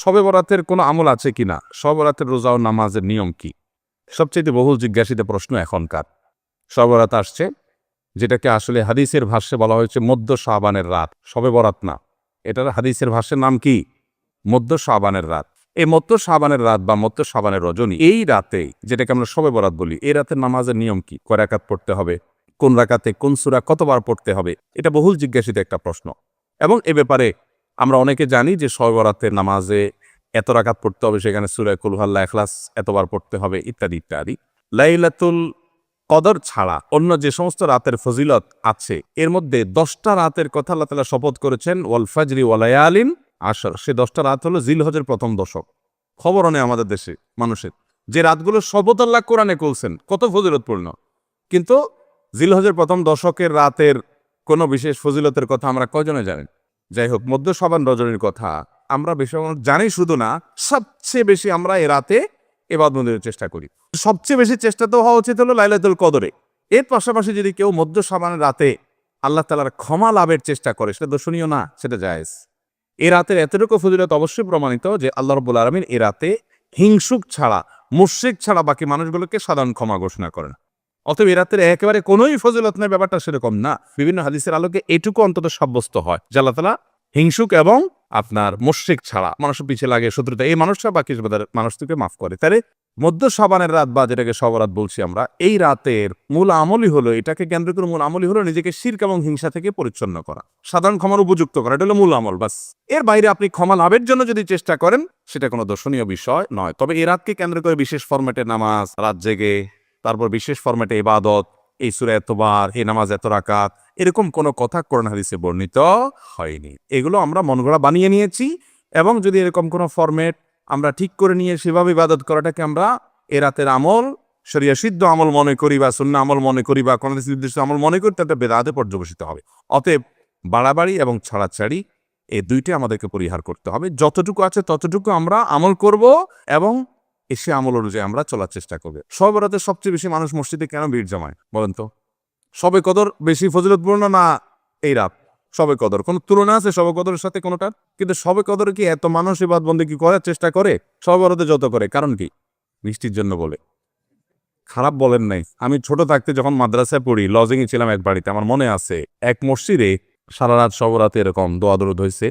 শবে বরাতের কোনো আমল আছে কিনা, শবে বরাতের রোজা ও নামাজের নিয়ম কি? সবচেয়ে বহুল জিজ্ঞাসিত প্রশ্ন এখনকার। শবে বরাত আসছে, যেটাকে আসলে হাদিসের ভাষ্যে বলা হয়েছে মধ্য শাবানের রাত, শবে বরাত না। এটার হাদিসের ভাষ্যের নাম কি? মধ্য শাবানের রাত। এই মধ্য শাবানের রাত বা মধ্য শাবানের রজনী, এই রাতে যেটাকে আমরা শবে বরাত বলি, এই রাতের নামাজের নিয়ম কি? কয় রাকাত পড়তে হবে, কোন রাকাতে কোন সূরা কতবার পড়তে হবে, এটা বহুল জিজ্ঞাসিত একটা প্রশ্ন। এবং এ ব্যাপারে আমরা অনেকে জানি যে শবে বরাতের নামাজে এত রাকাত পড়তে হবে, সেখানে সূরা কুল হুয়াল্লাহ, ইখলাস এতবার পড়তে হবে, ইত্যাদি ইত্যাদি। লাইলাতুল কদর ছাড়া অন্য যে সমস্ত রাতের ফজিলত আছে, এর মধ্যে 10টা রাতের কথা আল্লাহ তাআলা শপথ করেছেন, ওয়াল ফাজরি ওয়া লায়ালিন আশর। সে 10টা রাত হলো জিলহজের প্রথম দশক। খবর নেই আমাদের দেশে মানুষের যে রাতগুলো শপথ আল্লাহ কোরআনে করছেন, কত ফজিলতপূর্ণ, কিন্তু জিলহজের প্রথম দশকের রাতের কোনো বিশেষ ফজিলতের কথা আমরা কয়জনে জানেন? যাই হোক, মধ্য শাবান রজনীর কথা আমরা বেশি জানি শুধু না, সবচেয়ে বেশি আমরা এ রাতে ইবাদতের চেষ্টা করি। সবচেয়ে বেশি চেষ্টা তো হওয়া উচিত হলো লাইলাতুল কদরে। এর পাশাপাশি যদি কেউ মধ্য শাবানের রাতে আল্লাহ তাআলার ক্ষমা লাভের চেষ্টা করে, সেটা দর্শনীয় না, সেটা জায়েজ। এ রাতের এতটুকু ফজিলত অবশ্যই প্রমাণিত যে আল্লাহ রাব্বুল আলামিন এ রাতে হিংসুক ছাড়া, মুশরিক ছাড়া বাকি মানুষগুলোকে সাধারণ ক্ষমা ঘোষণা করেন। অতএব এ রাতের একেবারে কোনোই ফজিলত নেই, ব্যাপারটা সেরকম না। বিভিন্ন হাদিসের আলোকে এটুকু অন্তত সাব্যস্ত হয় যে আল্লাহ তাআলা হিংসুক এবং আপনার মুশরিক ছাড়া, মানুষের পিছিয়ে লাগে শত্রুতা, এই মানুষরা বাকি মানুষকে মাফ করে। তাহলে মধ্য শাবানের রাত বা যেটাকে শবরাত বলছি আমরা, এই রাতের মূল আমলই হলো, এটাকে কেন্দ্র করে মূল আমলই হলো নিজেকে শিরক এবং হিংসা থেকে পরিচ্ছন্ন করা, সাধারণ ক্ষমার উপযুক্ত করা। এটা হলো মূল আমল, বাস। এর বাইরে আপনি ক্ষমা লাভের জন্য যদি চেষ্টা করেন, সেটা কোনো দর্শনীয় বিষয় নয়। তবে এই রাতকে কেন্দ্র করে বিশেষ ফরম্যাটে নামাজ, রাত জেগে, তারপর বিশেষ ফরম্যাটে ইবাদত, এই সূরা এতবার, এই নামাজ এত রাকাত, এরকম কোনো কথা কোরআন হাদিসে বর্ণিত হয়নি। এগুলো আমরা মনগড়া বানিয়ে নিয়েছি। এবং যদি এরকম কোনো ফরম্যাট আমরা ঠিক করে নিয়ে সেভাবে ইবাদত করাটাকে আমরা এ রাতের আমল, শরিয়া সিদ্ধ আমল মনে করি বা সুন্নাহ আমল মনে করি বা কোন নির্দিষ্ট আমল মনে করি, তাতে বেদাতে পর্যবেসিত হবে। অতএব বাড়াবাড়ি এবং ছাড়াছাড়ি এই দুইটি আমাদেরকে পরিহার করতে হবে। যতটুকু আছে ততটুকু আমরা আমল করব এবং এসে আমল অনুযায়ী আমরা চলার চেষ্টা করব। শবে বরাতে সবচেয়ে বেশি মানুষ মসজিদে কেন ভিড় জমায় বলেন তো? শবে কদর বেশি ফজিলতপূর্ণ না এই রাত? শবে কদর কোনো তুলনা আছে শবে কদরের সাথে কোনোটার? কিন্তু শবে কদরে কি এত মানুষ ইবাদত বন্দেগী করার চেষ্টা করে শবে বরাতে যত করে? কারণ কি? বৃষ্টির জন্য বলে। খারাপ বলেন নাই। আমি ছোট থাকতে যখন মাদ্রাসায় পড়ি, লজিংয়ে ছিলাম এক বাড়িতে, আমার মনে আছে এক মসজিদে সারা রাত শবে বরাতে এরকম দোয়া দরুদ হয়েছে।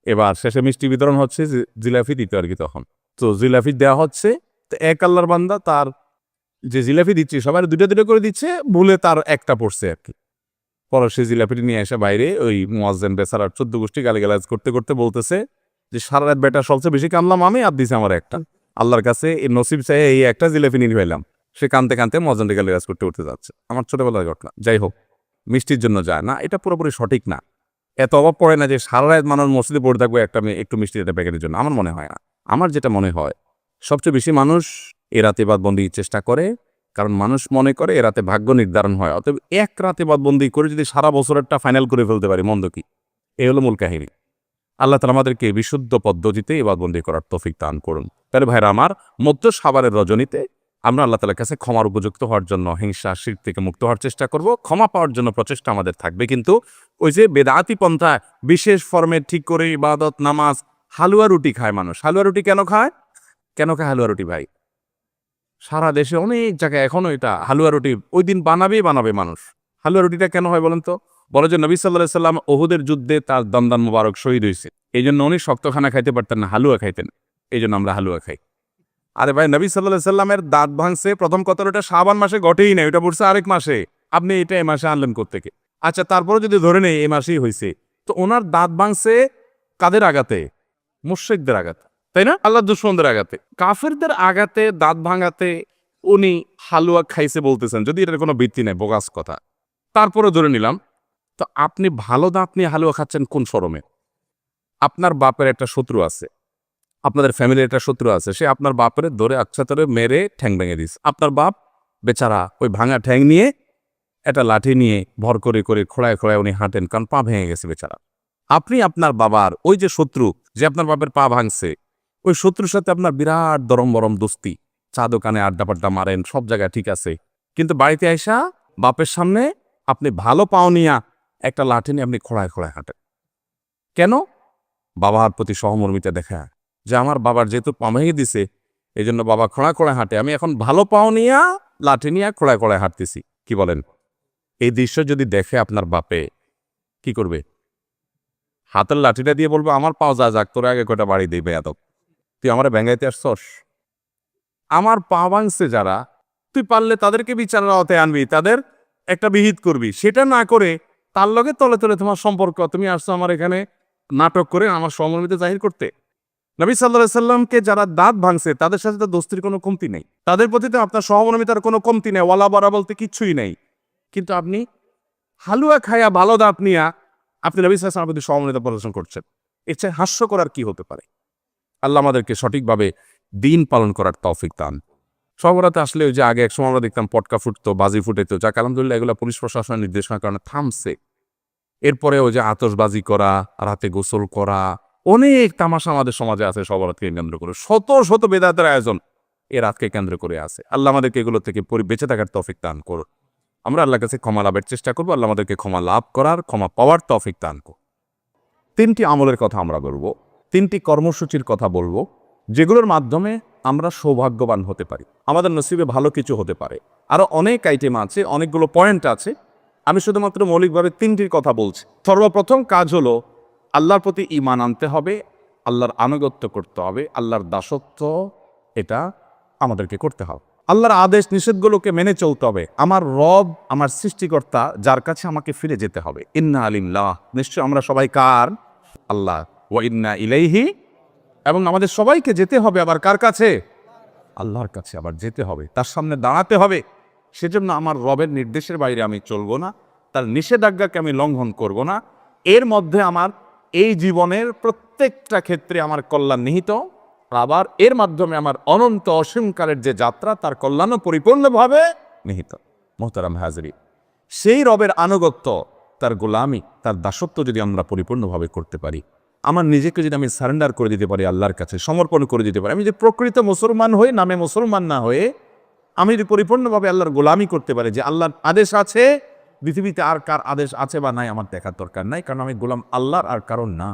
এবার শেষে মিষ্টি বিতরণ হচ্ছে, জিলাপি দিতে আর কি তখন। তো জিলাপি দেওয়া হচ্ছে, তো এক আল্লাহর বান্দা তার যে জিলাপি দিচ্ছে, সবাই দুটো দুটো করে দিচ্ছে, ভুলে তার একটা পড়ছে আর কি। পরে সে জিলাপিটি নিয়ে এসে বাইরে ওই মুয়াজ্জিন বেচারার 14 গোষ্ঠী গালিগালাজ করতে করতে বলতেছে যে সারা রাত বেটা সবচেয়ে বেশি কামলাম আমি, আর দিছে আমার একটা। আল্লাহর কাছে এই নসিব চাই এই একটা জিলাপি নিয়ে ফেলাম। সে কানতে কানতে মুয়াজ্জিনকে গালিগালাজ করতে করতে যাচ্ছে। আমার ছোটবেলার ঘটনা। যাই হোক, মিষ্টির জন্য যায় না, এটা পুরোপুরি সঠিক না। এত অভাব পড়ে না যে সারা রাত মানুষ মসজিদে পড়ে থাকবে একটা একটু মিষ্টি একটা প্যাকেটের জন্য। আমার মনে হয় না। আমার যেটা মনে হয়, সবচেয়ে বেশি মানুষ এ রাতে ইবাদতবন্দির চেষ্টা করে, কারণ মানুষ মনে করে এ রাতে ভাগ্য নির্ধারণ হয়। অতএব এক রাতে ইবাদতবন্দি করে যদি সারা বছরেরটা ফাইনাল করে ফেলতে পারি, মন্দ কি? এই হলো মূল কাহিনী। আল্লাহ তাআলা আমাদেরকে বিশুদ্ধ পদ্ধতিতে ইবাদতবন্দি করার তৌফিক দান করুন। তাহলে ভাইরা আমার, মধ্য শাবানের রজনীতে আমরা আল্লাহ তাআলার কাছে ক্ষমার উপযুক্ত হওয়ার জন্য, হিংসা শিরক থেকে মুক্ত হওয়ার চেষ্টা করব। ক্ষমা পাওয়ার জন্য প্রচেষ্টা আমাদের থাকবে। কিন্তু ওই যে বেদাতি পন্থা, বিশেষ ফরম্যাট ঠিক করে ইবাদত, নামাজ, হালুয়া রুটি খায় মানুষ। হালুয়া রুটি কেন খায়? কেন খায় হালুয়া রুটি ভাই? সারা দেশে অনেক জায়গায় এখনো এটা হালুয়া রুটি ওই দিন বানাবে মানুষ। হালুয়া রুটিটা কেন হয় বলেন তো? বলে যে নবী সাল্লাল্লাহু আলাইহি সাল্লাম উহুদের যুদ্ধে তার দমদান মুবারক শহীদ হয়েছে, এই জন্য উনি শক্ত খানা খাইতে পারতেন না, হালুয়া খাইতেন। এই জন্য আমরা হালুয়া খাই। আরে ভাই, নবী সাল্লাল্লাহু আলাইহি সাল্লামের দাঁত ভাঙছে প্রথম কথা, ওটা শাবান মাসে ঘটেই না, ওটা পড়ছে আরেক মাসে। আপনি এটা এই মাসে আনলেন কোত্থেকে? আচ্ছা, তারপরে যদি ধরে নেই এই মাসেই হয়েছে, তো ওনার দাঁত ভাঙছে কাদের আঘাতে? মুশরিকদের আঘাতে, তাই না? আল্লাহর দুশমনদের আঘাতে, কাফেরদের আঘাতে, দাঁত ভাঙাতে উনি হালুয়া খাইছে বলতেছেন, যদি এটার কোনো ভিত্তি নেই, বোগাস কথা। তারপরে ধরে নিলাম, তো আপনি ভালো দাঁত নিয়ে হালুয়া খাচ্ছেন কোন শরমে? আপনার বাপের একটা শত্রু আছে, আপনাদের ফ্যামিলির একটা শত্রু আছে, সে আপনার বাপের ধরে ধরে মেরে ঠ্যাং ভেঙে দিস। আপনার বাপ বেচারা ওই ভাঙা ঠ্যাং নিয়ে একটা লাঠি নিয়ে ভর করে করে খোঁড়ায় খোঁড়ায় উনি হাঁটেন, কারণ পা ভেঙে গেছে বেচারা। আপনি আপনার বাবার ওই যে শত্রু, যে আপনার বাপের পা ভাঙছে, ওই শত্রুর সাথে আপনার বিরাট দরম বরম দোস্তি, চা দোকানে আড্ডা পাড্ডা মারেন, সব জায়গায় ঠিক আছে। কিন্তু বাড়িতে আইসা বাপের সামনে আপনি ভালো পাও নিয়া একটা লাঠি নিয়ে আপনি খোঁড়ায় খোঁড়ায় হাঁটেন। কেন? বাবার প্রতি সহমর্মিতা দেখা, যে আমার বাবার যেহেতু পা ভেঙে দিছে, এই জন্য বাবা খোঁড়া খোঁড়া হাঁটে, আমি এখন ভালো পাও নিয়া লাঠি নিয়ে খোঁড়ায় খোঁড়ায় হাঁটতেছি। কি বলেন? এই দৃশ্য যদি দেখে আপনার বাপে কি করবে? হাতের লাঠিটা দিয়ে বলবে আমার পাও যা যাক, তোর আগে কয়টা বাড়ি দিবে এত, তুই আমার ব্যাঙ্গাইতে আসছস? আমার পা ভাঙছে যারা, তুই পারলে তাদেরকে বিচারের আওতায় আনবি, তাদের একটা বিহিত করবি। সেটা না করে তার লগে তলে তলে তোমার সম্পর্ক, তুমি আসছো আমার এখানে নাটক করে আমার সহমর্মিতা জাহির করতে। নবী সাল্লাল্লাহু আলাইহি সাল্লামকে যারা দাঁত ভাঙছে তাদের সাথে তো দোস্তির কোনো কমতি নেই, তাদের প্রতি তো আপনার সহমর্মিতার কোনো কমতি নেই, ওয়ালা বারা বলতে কিচ্ছুই নেই। কিন্তু আপনি হালুয়া খায়া ভালো দাঁত নিয়া আপনি নবী সাল্লাল্লাহু আলাইহি সাল্লামের প্রতি সহমর্মিতা প্রদর্শন করছেন। এর চেয়ে হাস্যকর আর কি হতে পারে? আল্লাহ আমাদেরকে সঠিকভাবে দিন পালন করার তৌফিক দান। সবরাতে আসলে ওই যে আগে একসময় আমরা দেখতাম পটকা ফুটতো, বাজি ফুটেতো, যাক আলহামদুলিল্লাহ এগুলো পুলিশ প্রশাসনের নির্দেশনার কারণে থামছে। এরপরে ওই যে আতশবাজি করা, রাতে গোসল করা, অনেক তামাশা আমাদের সমাজে আছে সবরাতকে কেন্দ্র করে, শত শত বেদাতের আয়োজন এ রাতকে কেন্দ্র করে আছে। আল্লাহ আমাদেরকে এগুলো থেকে বেঁচে থাকার তৌফিক দান করুন। আমরা আল্লাহর কাছে ক্ষমা লাভের চেষ্টা করবো, আল্লাহ আমাদেরকে ক্ষমা লাভ করার, ক্ষমা পাওয়ার তৌফিক দান করুন। 3টি আমলের কথা আমরা বলবো, 3টি কর্মসূচির কথা বলবো, যেগুলোর মাধ্যমে আমরা সৌভাগ্যবান হতে পারি, আমাদের নসিবে ভালো কিছু হতে পারে। আরও অনেক আইটেম আছে, অনেকগুলো পয়েন্ট আছে, আমি শুধুমাত্র মৌলিকভাবে 3টির কথা বলছি। সর্বপ্রথম কাজ হলো আল্লাহর প্রতি ঈমান আনতে হবে, আল্লাহর আনুগত্য করতে হবে, আল্লাহর দাসত্ব এটা আমাদেরকে করতে হবে, আল্লাহর আদেশ নিষেধগুলোকে মেনে চলতে হবে। আমার রব, আমার সৃষ্টিকর্তা, যার কাছে আমাকে ফিরে যেতে হবে। ইন্না আলিল্লাহ, নিশ্চয় আমরা সবাই কার? আল্লাহ। ওয়া ইন্না ইলাইহি, এবং আমাদের সবাইকে যেতে হবে আবার কার কাছে? আল্লাহর কাছে আবার যেতে হবে, তার সামনে দাঁড়াতে হবে। সেজন্য আমার রবের নির্দেশের বাইরে আমি চলবো না, তার নিষেধাজ্ঞাকে আমি লঙ্ঘন করব না। এর মধ্যে আমার এই জীবনের প্রত্যেকটা ক্ষেত্রে আমার কল্যাণ নিহিত, আবার এর মাধ্যমে আমার অনন্ত অসীমকালের যে যাত্রা তার কল্যাণও পরিপূর্ণভাবে নিহিত। মোহতারাম হাজরি, সেই রবের আনুগত্য, তার গোলামি, তার দাসত্ব যদি আমরা পরিপূর্ণভাবে করতে পারি, আমার নিজেকে যদি আমি সারেন্ডার করে দিতে পারি, আল্লাহর কাছে সমর্পণ করে দিতে পারি, আমি যদি প্রকৃত মুসলমান হয়ে নামে মুসলমান না হয়ে আমি যদি পরিপূর্ণভাবে আল্লাহর গোলামি করতে পারি, যে আল্লাহর আদেশ আছে, পৃথিবীতে আর কার আদেশ আছে বা নাই আমার দেখার দরকার নাই, কারণ আমি গোলাম আল্লাহর আর কারণ না।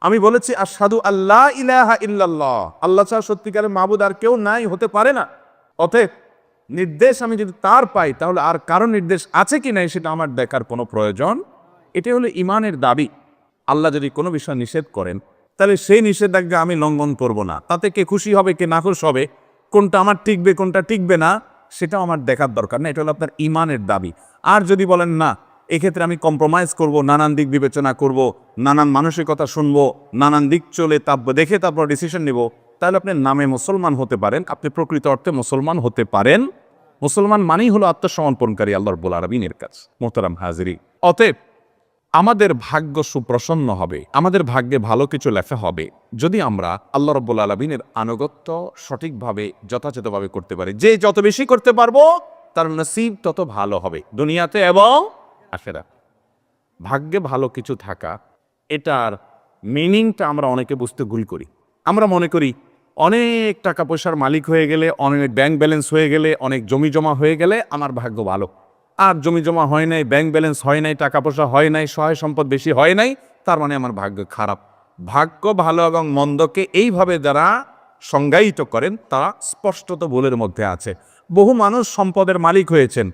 আমি বলেছি আশহাদু আল্লাহ ইলাহা ইল্লাল্লাহ, আল্লাহ ছাড়া সত্যিকারের মাবুদ আর কেউ নাই, হতে পারে না। অতএব নির্দেশ আমি যদি তার পাই, তাহলে আর কারো নির্দেশ আছে কি নাই সেটা আমার দেখার কোনো প্রয়োজন। এটাই হলো ইমানের দাবি। আল্লাহ যদি কোনো বিষয় নিষেধ করেন, তাহলে সেই নিষেধাজ্ঞা আমি লঙ্ঘন করব না। তাতে কে খুশি হবে কে নাখুশ হবে, কোনটা আমার টিকবে কোনটা টিকবে না, সেটাও আমার দেখার দরকার না। এটা হলো আপনার ইমানের দাবি। আর যদি বলেন না, এক্ষেত্রে আমি কম্প্রোমাইজ করব, নানান দিক বিবেচনা করব, নানান মানসিকতা শুনবো, নানান দিক চলে দেখে তারপর ডিসিশন নিব, তাহলে আপনি নামে মুসলমান হতে পারেন, আপনি প্রকৃত অর্থে মুসলমান হতে পারেন। মুসলমান মানেই হলো আত্মসমর্পণকারী আল্লাহ রাব্বুল আলামিনের কাছে। মোহতারাম হাজিরি, অতএব আমাদের ভাগ্য সুপ্রসন্ন হবে, আমাদের ভাগ্যে ভালো কিছু লেখা হবে যদি আমরা আল্লাহ রাব্বুল আলামিনের আনুগত্য সঠিকভাবে যথাযথভাবে করতে পারি। যে যত বেশি করতে পারবো তার নসিব তত ভালো হবে দুনিয়াতে এবং আখিরাতে। ভাগ্যে ভালো কিছু থাকা, এটার মিনিংটা আমরা অনেকে বুঝতে ভুল করি। আমরা মনে করি অনেক টাকা পয়সার মালিক হয়ে গেলে, অনেক ব্যাংক ব্যালেন্স হয়ে গেলে, অনেক জমি জমা হয়ে গেলে আমার ভাগ্য ভালো। আর জমি জমা হয় নাই, ব্যাংক ব্যালেন্স হয় নাই, টাকা পয়সা হয় নাই, সহায় সম্পদ বেশি হয় নাই, তার মানে আমার ভাগ্য খারাপ। ভাগ্য ভালো এবং মন্দকে এইভাবে যারা সংজ্ঞায়িত করেন তারা স্পষ্টত ভুলের মধ্যে আছে। বহু মানুষ সম্পদের মালিক হয়েছেন,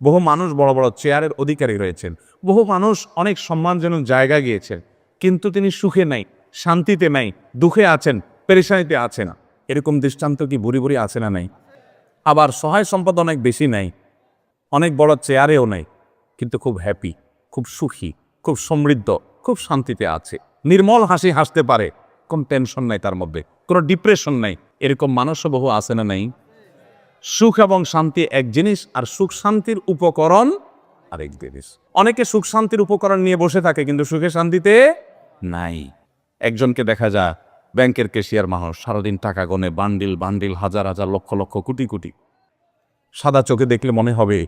বহু মানুষ বড় বড় চেয়ারের অধিকারী রয়েছেন, বহু মানুষ অনেক সম্মানজনক জায়গা গিয়েছেন, কিন্তু তিনি সুখে নাই, শান্তিতে নাই, দুঃখে আছেন, পেরেশানিতে আছে না। এরকম দৃষ্টান্ত কি বুড়ি বুড়ি আছে না নাই? আবার সহায় সম্পদ অনেক বেশি নাই, অনেক বড় চেয়ারেও নাই, কিন্তু খুব হ্যাপি, খুব সুখী, খুব সমৃদ্ধ, খুব শান্তিতে আছে, নির্মল হাসি হাসতে পারে, কোন টেনশন নাই তার মধ্যে, কোনো ডিপ্রেশন নাই। এরকম মানুষও বহু আছে না নাই? সুখ এবং শান্তি এক জিনিস, আর সুখ শান্তির উপকরণ আরেক জিনিস। অনেকে সুখ শান্তির উপকরণ নিয়ে বসে থাকে কিন্তু সুখে শান্তিতে নাই। একজনকে দেখা যায় ব্যাংকের ক্যাশিয়ার মানুষ, সারাদিন টাকা গনে, বান্ডিল বান্ডিল, হাজার হাজার, লক্ষ লক্ষ, কোটি কোটি। সাদা চোখে দেখলে মনে হবে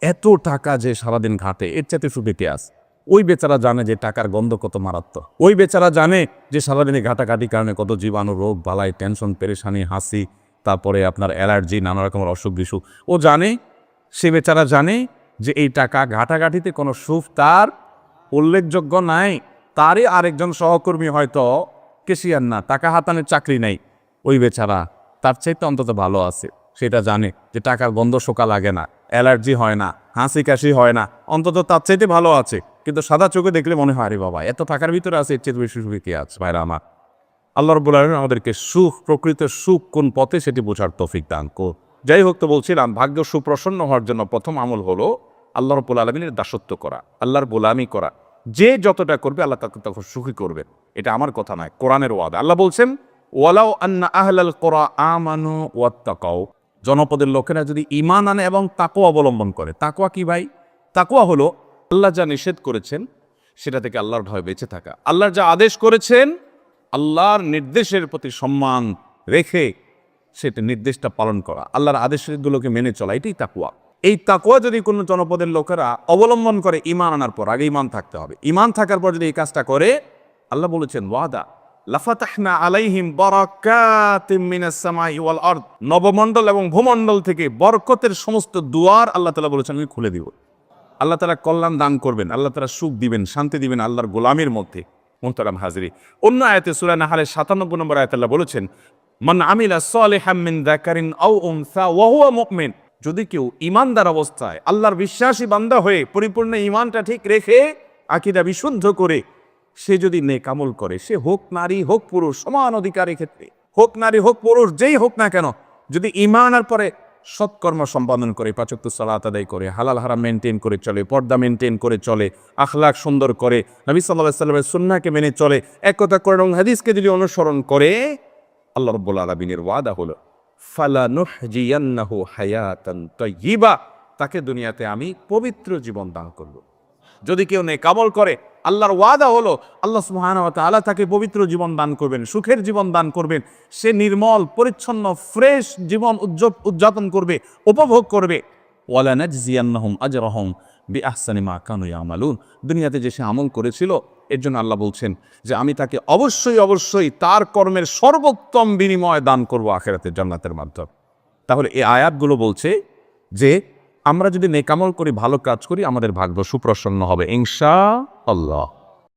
এত টাকা যে সারাদিন ঘাটে, এর চাইতে সুখে কে আছে? ওই বেচারা জানে যে টাকার গন্ধ কত মারাত্মক, ওই বেচারা জানে যে সারাদিনে ঘাটাঘাটির কারণে কত জীবাণু, রোগ বালাই, টেনশন, পেরেশানি, হাসি, তারপরে আপনার অ্যালার্জি, নানা রকমের অসুখ বিসুখ ও জানে। সে বেচারা জানে যে এই টাকা ঘাটাঘাটিতে কোনো সুখ তার উল্লেখযোগ্য নাই। তারই আরেকজন সহকর্মী হয়তো ক্যাশিয়ার না, টাকা হাতানের চাকরি নাই, ওই বেচারা তার চাইতে অন্তত ভালো আছে, সেটা জানে যে টাকার গন্ধ শোকা লাগে না, অ্যালার্জি হয় না, হাসি কাশি হয় না, অন্তত তার চাইতে ভালো আছে। কিন্তু সাদা চোখে দেখলে মনে হয় আরে বাবা এত টাকার ভিতরে আছে, এর চেয়ে বেশি সুখী কে আছে? ভাইরা আমার, আল্লাহ রাব্বুল আলামিন আমাদেরকে সুখ, প্রকৃত সুখ কোন পথে সেটি বোঝার তৌফিক দান করুন। যাই হোক, তো বলছিলাম ভাগ্য সুপ্রসন্ন হওয়ার জন্য প্রথম আমল হলো আল্লাহ রাব্বুল আলামিনের দাসত্ব করা, আল্লাহর গোলামি করা। যে যতটা করবে আল্লাহ তাকে তখন সুখী করবেন। এটা আমার কথা নয়, কোরআনের ওয়াদা। আল্লাহ বলছেন ওয়ালাউ আন্না আহলাল কুরা আমানু ওয়াত্তাকাউ, জনপদের লোকেরা যদি ঈমান আনে এবং তাকওয়া অবলম্বন করে। তাকওয়া কি ভাই? তাকওয়া হলো আল্লাহ যা নিষেধ করেছেন সেটা থেকে আল্লাহর ভয়ে বেঁচে থাকা, আল্লাহর যা আদেশ করেছেন আল্লাহর নির্দেশের প্রতি সম্মান রেখে সেটা নির্দেশটা পালন করা, আল্লাহর আদেশগুলোকে মেনে চলা, এটাই তাকওয়া। এই তাকওয়া যদি কোনো জনপদের লোকেরা অবলম্বন করে ঈমান আনার পর, আগে ঈমান থাকতে হবে, ঈমান থাকার পর যদি এই কাজটা করে, আল্লাহ বলেছেন ওয়াদা লাফাতাহনা আলাইহিম বারাকাতিম মিনাস সামাই ওয়াল আরদ, নবমণ্ডল এবং ভূমণ্ডল থেকে বরকতের সমস্ত দুয়ার আল্লাহ তাআলা বলেছেন আমি খুলে দিব। আল্লাহ তাআলা কল্যাণ দান করবেন, আল্লাহ তাআলা সুখ দিবেন, শান্তি দিবেন আল্লাহর গোলামের মধ্যে। মুহতারাম হাজরি, অন্য আয়াতে সূরা নাহলের 97 নম্বর আয়াতে আল্লাহ বলেছেন মান আমিলা সালিহাম মিন যাকারিন আও উনসা ওয়া হুয়া মুমিন, যদি কেউ ঈমানদার অবস্থায় আল্লাহর বিশ্বাসী বান্দা হয়ে পরিপূর্ণ ঈমানটা ঠিক রেখে আকীদা বিশুদ্ধ করে সে যদি নেক আমল করে, সে হোক নারী হোক পুরুষ, সমান অধিকারের ক্ষেত্রে হোক নারী হোক পুরুষ, যেই হোক না কেন, যদি ঈমানের পরে সৎকর্ম সম্পাদন করে, 5 ওয়াক্ত সালাত আদায় করে, হালাল হারাম মেনটেন করে চলে, পর্দা মেনটেন করে চলে, আখলাক সুন্দর করে, নবী সাল্লাল্লাহু আলাইহি ওয়াসাল্লামের সুন্নাহকে মেনে চলে, এক কথা করে এবং হাদিসকে যদি অনুসরণ করে, আল্লাহ রাব্বুল আলামিনের ওয়াদা হলো ফালানুহজিয়ান্নাহু হায়াতান তাইয়্যিবা, তাকে দুনিয়াতে আমি পবিত্র জীবন দান করব। যদি কেউ নেক আমল করে, আল্লাহর ওয়াদা হলো আল্লাহ সুবহানাহু ওয়া তাআলা তাকে পবিত্র জীবন দান করবেন, সুখের জীবন দান করবেন। সে নির্মল পরিচ্ছন্ন ফ্রেশ জীবন উদযাপন করবে, উপভোগ করবে। ওয়ালা নাজজিয়ান্নাহুম আজরাহুম বিআহসানি মা কানু ইয়ামালুন, দুনিয়াতে যে সে আমল করেছিল এর জন্য আল্লাহ বলছেন যে আমি তাকে অবশ্যই অবশ্যই তার কর্মের সর্বোত্তম বিনিময় দান করব আখিরাতের জান্নাতের মাধ্যমে। তাহলে এই আয়াতগুলো বলছে যে আমরা যদি নেক আমল করি, ভালো কাজ করি, আমাদের ভাগ্য সুপ্রসন্ন হবে ইনশাআল্লাহ।